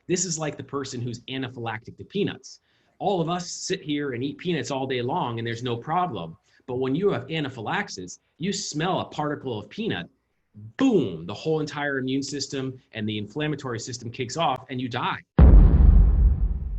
This is like the person who's anaphylactic to peanuts. All of us sit here and eat peanuts all day long and there's no problem. But when you have anaphylaxis, you smell a particle of peanut, boom, the whole entire immune system and the inflammatory system kicks off and you die.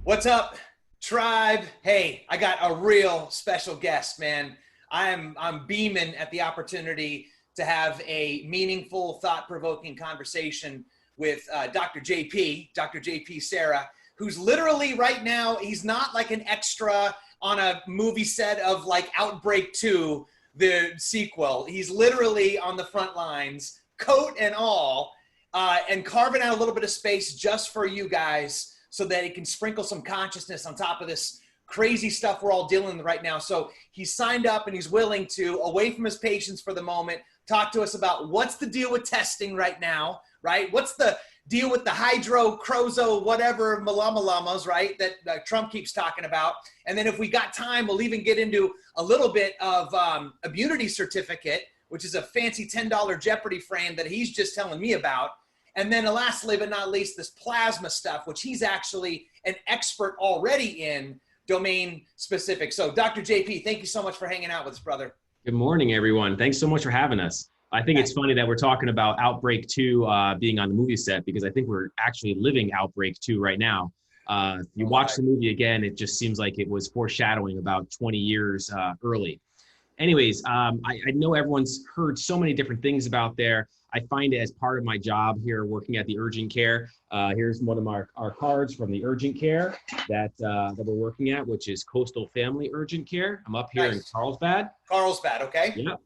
What's up, tribe? Hey, I got a real special guest, man. I'm beaming at the opportunity to have a meaningful, thought-provoking conversation with Dr. JP Sarah, who's literally right now, he's not like an extra on a movie set of like Outbreak 2, the sequel. He's literally on the front lines, coat and all, and carving out a little bit of space just for you guys so that he can sprinkle some consciousness on top of this crazy stuff we're all dealing with right now. So he's signed up and he's willing to, away from his patients for the moment, talk to us about what's the deal with testing right now, right? What's the deal with the hydroxychloroquine, whatever, malamamas, right, that Trump keeps talking about. And then if we got time, we'll even get into a little bit of immunity certificate, which is a fancy $10 Jeopardy frame that he's just telling me about. And then lastly, but not least, this plasma stuff, which he's actually an expert already in, domain specific. So Dr. JP, thank you so much for hanging out with us, brother. Good morning, everyone. Thanks so much for having us. I think it's funny that we're talking about Outbreak 2 being on the movie set, because I think we're actually living Outbreak 2 right now. If you watch the movie again, it just seems like it was foreshadowing about 20 years early. Anyways, I know everyone's heard so many different things about there. I find it as part of my job here working at the urgent care. Here's one of our cards from the urgent care that we're working at, which is Coastal Family Urgent Care. I'm up here in Carlsbad. Carlsbad, okay. Yeah.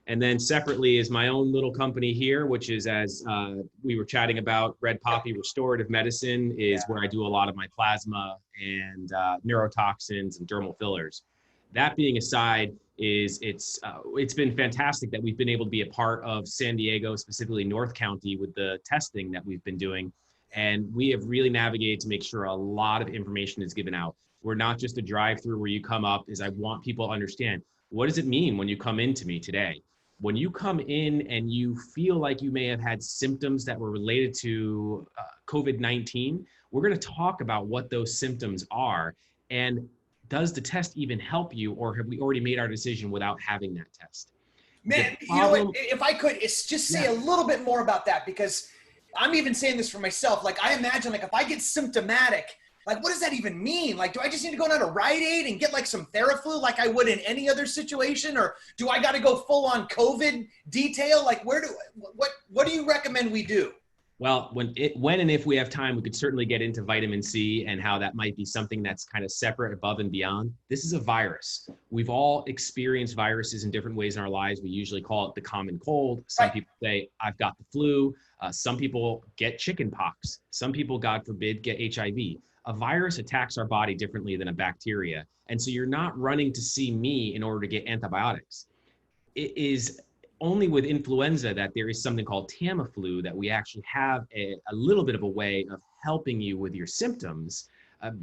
And then separately is my own little company here, which is, as we were chatting about, Red Poppy Restorative Medicine is where I do a lot of my plasma and neurotoxins and dermal fillers. That being aside, it's been fantastic that we've been able to be a part of San Diego, specifically North County, with the testing that we've been doing. And we have really navigated to make sure a lot of information is given out. We're not just a drive-through where you come up. I want people to understand, what does it mean when you come into me today? When you come in and you feel like you may have had symptoms that were related to COVID-19, we're going to talk about what those symptoms are. And does the test even help you, or have we already made our decision without having that test? Man, you know what, if I could, it's just say a little bit more about that, because I'm even saying this for myself. Like, I imagine, like, if I get symptomatic, like, what does that even mean? Like, do I just need to go down to Rite Aid and get like some Theraflu like I would in any other situation? Or do I got to go full on COVID detail? Like, what do you recommend we do? Well, when and if we have time, we could certainly get into vitamin C and how that might be something that's kind of separate, above and beyond. This is a virus. We've all experienced viruses in different ways in our lives. We usually call it the common cold. Some people say, I've got the flu. Some people get chicken pox. Some people, God forbid, get HIV. A virus attacks our body differently than a bacteria. And so you're not running to see me in order to get antibiotics. It is only with influenza that there is something called Tamiflu that we actually have a little bit of a way of helping you with your symptoms.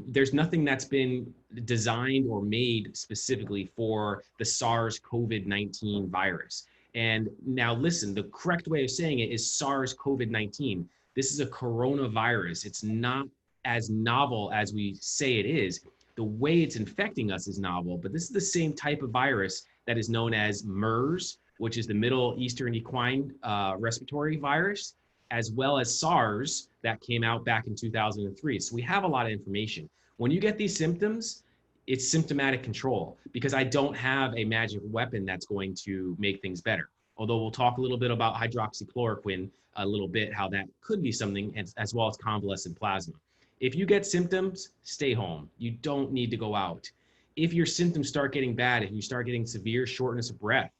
There's nothing that's been designed or made specifically for the SARS-CoV-19 virus. And now listen, the correct way of saying it is SARS-CoV-19. This is a coronavirus. It's not as novel as we say it is. The way it's infecting us is novel, but this is the same type of virus that is known as MERS, which is the Middle Eastern Equine Respiratory Virus, as well as SARS that came out back in 2003. So we have a lot of information. When you get these symptoms, it's symptomatic control, because I don't have a magic weapon that's going to make things better. Although we'll talk a little bit about hydroxychloroquine a little bit, how that could be something, as well as convalescent plasma. If you get symptoms, stay home. You don't need to go out. If your symptoms start getting bad, if you start getting severe shortness of breath,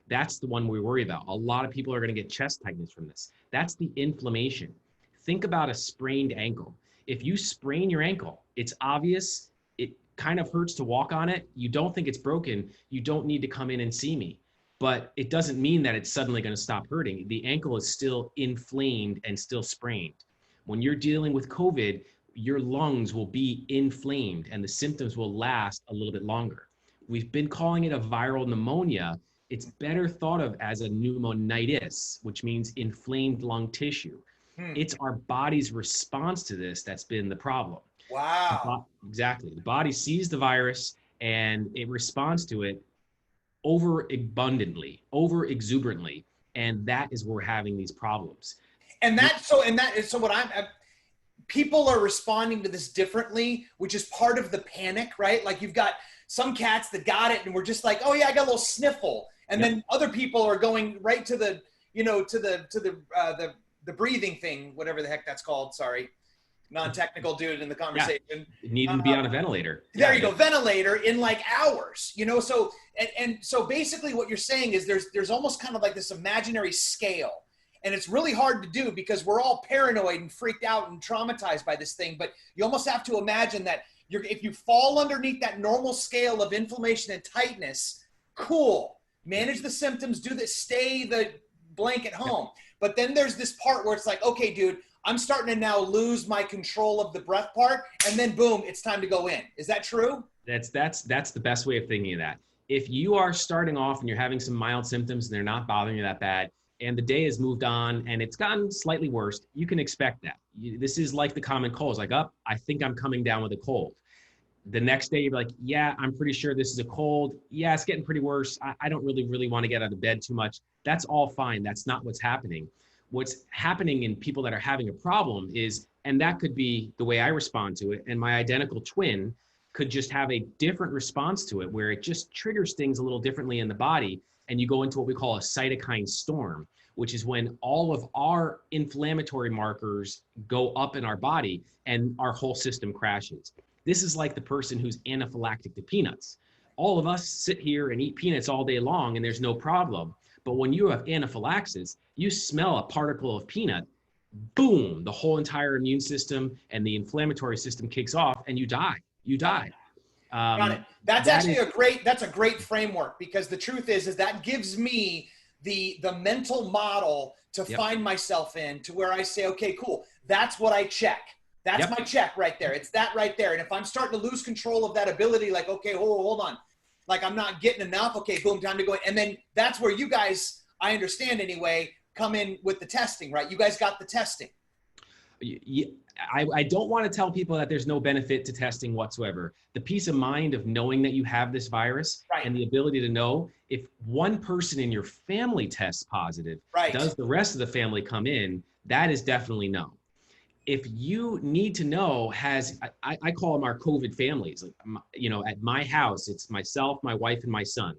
that's the one we worry about. A lot of people are going to get chest tightness from this. That's the inflammation. Think about a sprained ankle. If you sprain your ankle, it's obvious, it kind of hurts to walk on it. You don't think it's broken. You don't need to come in and see me. But it doesn't mean that it's suddenly going to stop hurting. The ankle is still inflamed and still sprained. When you're dealing with COVID, your lungs will be inflamed and the symptoms will last a little bit longer. We've been calling it a viral pneumonia. It's better thought of as a pneumonitis, which means inflamed lung tissue. It's our body's response to this that's been the problem. Wow. Exactly. The body sees the virus and it responds to it over abundantly, over exuberantly. And that is where we're having these problems. And so what people are responding to this differently, which is part of the panic, right? Like you've got some cats that got it and we're just like, oh yeah, I got a little sniffle. And then other people are going right to the, the breathing thing, whatever the heck that's called. Sorry. Non-technical dude in the conversation. Needing to be on a ventilator. There you go. Ventilator in like hours, so, and so basically what you're saying is there's almost kind of like this imaginary scale. And it's really hard to do because we're all paranoid and freaked out and traumatized by this thing. But you almost have to imagine that if you fall underneath that normal scale of inflammation and tightness, cool, manage the symptoms, do this, stay the blank at home. But then there's this part where it's like, okay, dude, I'm starting to now lose my control of the breath part. And then boom, it's time to go in. Is that true? That's the best way of thinking of that. If you are starting off and you're having some mild symptoms and they're not bothering you that bad, and the day has moved on and it's gotten slightly worse, you can expect that. This is like the common cold. It's like, I think I'm coming down with a cold. The next day you're like, yeah, I'm pretty sure this is a cold. Yeah, it's getting pretty worse. I don't really want to get out of bed too much. That's all fine. That's not what's happening. What's happening in people that are having a problem is, and that could be the way I respond to it, and my identical twin could just have a different response to it where it just triggers things a little differently in the body. And you go into what we call a cytokine storm, which is when all of our inflammatory markers go up in our body and our whole system crashes. This is like the person who's anaphylactic to peanuts. All of us sit here and eat peanuts all day long and there's no problem. But when you have anaphylaxis, you smell a particle of peanut, boom, the whole entire immune system and the inflammatory system kicks off and you die. You die. Got it. That's actually a great framework, because the truth is that gives me the mental model to find myself in, to where I say, okay, cool. That's what I check. That's my check right there. It's that right there. And if I'm starting to lose control of that ability, like, okay, hold on. Like I'm not getting enough. Okay, boom, time to go in. And then that's where you guys, I understand anyway, come in with the testing, right? You guys got the testing. I don't want to tell people that there's no benefit to testing whatsoever. The peace of mind of knowing that you have this virus and the ability to know if one person in your family tests positive, does the rest of the family come in? That is definitely no. If you need to know, I call them our COVID families. Like, at my house, it's myself, my wife, and my son.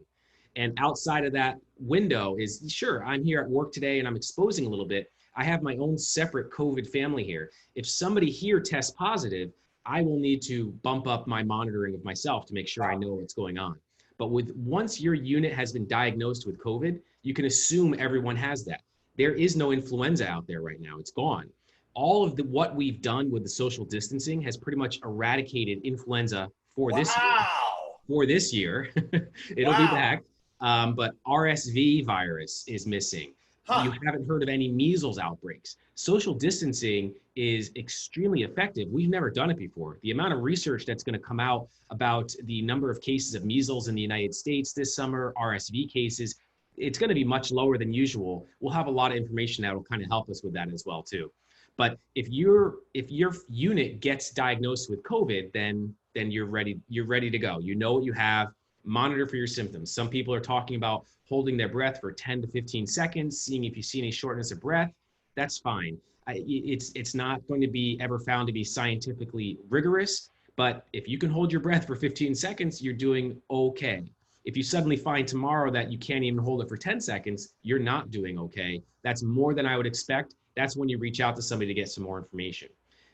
And outside of that window is, sure, I'm here at work today and I'm exposing a little bit. I have my own separate COVID family here. If somebody here tests positive, I will need to bump up my monitoring of myself to make sure I know what's going on. But once your unit has been diagnosed with COVID, you can assume everyone has that. There is no influenza out there right now. It's gone. All of what we've done with the social distancing has pretty much eradicated influenza for this year. For this year, it'll be back. But RSV virus is missing. You haven't heard of any measles outbreaks. Social distancing is extremely effective. We've never done it before. The amount of research that's going to come out about the number of cases of measles in the United States this summer, RSV cases, it's going to be much lower than usual. We'll have a lot of information that will kind of help us with that as well too. But if your unit gets diagnosed with COVID, then you're ready to go. You know what you have. Monitor for your symptoms. Some people are talking about holding their breath for 10 to 15 seconds, seeing if you see any shortness of breath. That's fine. It's not going to be ever found to be scientifically rigorous, but if you can hold your breath for 15 seconds, you're doing okay. If you suddenly find tomorrow that you can't even hold it for 10 seconds, you're not doing okay. That's more than I would expect. That's when you reach out to somebody to get some more information.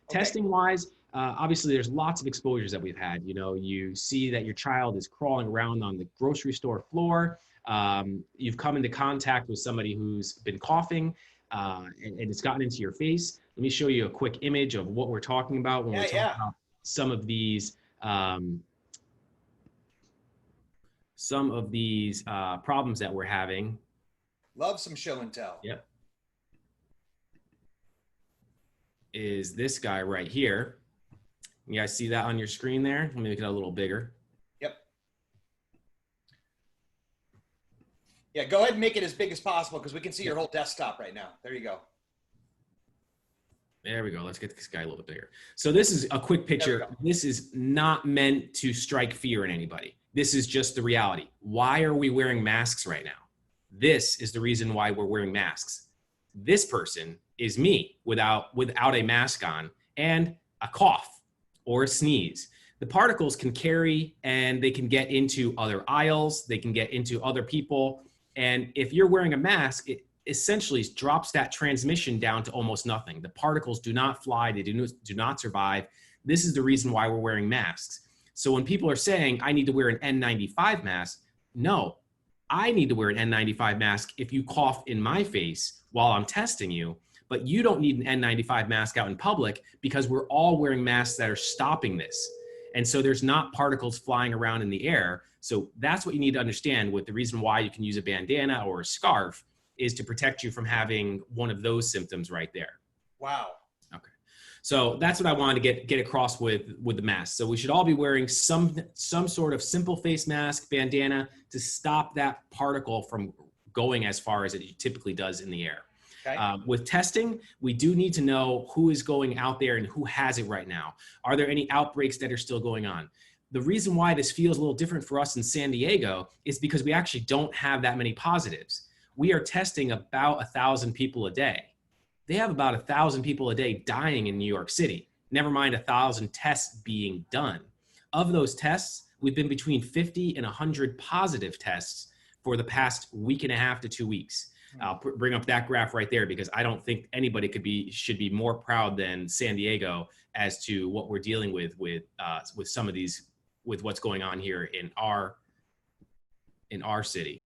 Okay. Testing wise, obviously there's lots of exposures that we've had. You see that your child is crawling around on the grocery store floor. You've come into contact with somebody who's been coughing and it's gotten into your face. Let me show you a quick image of what we're talking about when we're talking about some of these problems that we're having. Love some show and tell. Yep. Is this guy right here. You guys see that on your screen there? Let me make it a little bigger. Yep. Yeah, go ahead and make it as big as possible because we can see your whole desktop right now. There you go. There we go. Let's get this guy a little bit bigger. So this is a quick picture. This is not meant to strike fear in anybody. This is just the reality. Why are we wearing masks right now? This is the reason why we're wearing masks. This person is me without a mask on and a cough or a sneeze. The particles can carry and they can get into other aisles. They can get into other people. And if you're wearing a mask, it essentially drops that transmission down to almost nothing. The particles do not fly. They do not survive. This is the reason why we're wearing masks. So when people are saying, I need to wear an N95 mask, no, I need to wear an N95 mask if you cough in my face while I'm testing you, but you don't need an N95 mask out in public because we're all wearing masks that are stopping this. And so there's not particles flying around in the air. So that's what you need to understand with the reason why you can use a bandana or a scarf is to protect you from having one of those symptoms right there. Wow. Okay. So that's what I wanted to get across with the mask. So we should all be wearing some sort of simple face mask, bandana to stop that particle from going as far as it typically does in the air. Okay. With testing, we do need to know who is going out there and who has it right now. Are there any outbreaks that are still going on? The reason why this feels a little different for us in San Diego is because we actually don't have that many positives. We are testing about 1,000 people a day. They have about 1,000 people a day dying in New York City, never mind 1,000 tests being done. Of those tests, we've been between 50 and 100 positive tests for the past week and a half to 2 weeks. I'll bring up that graph right there because I don't think anybody should be more proud than San Diego as to what we're dealing with some of these, with what's going on here in our city.